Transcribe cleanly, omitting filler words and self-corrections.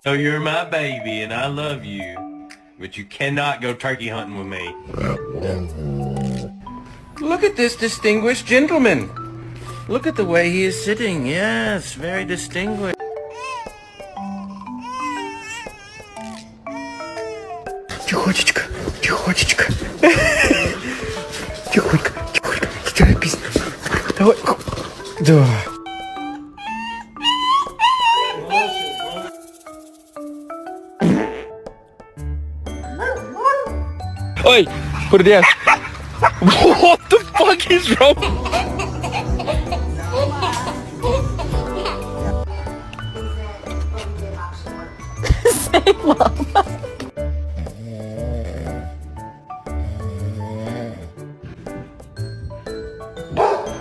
So you're my baby and I love you, but you cannot go turkey hunting with me. Look at this distinguished gentleman. Look at the way he is sitting. Yes, very distinguished. Тихонечко, тихонечко. Тихонько, тихонько. Не торопись. Давай. Да. Oi, put it down. What the fuck is wrong?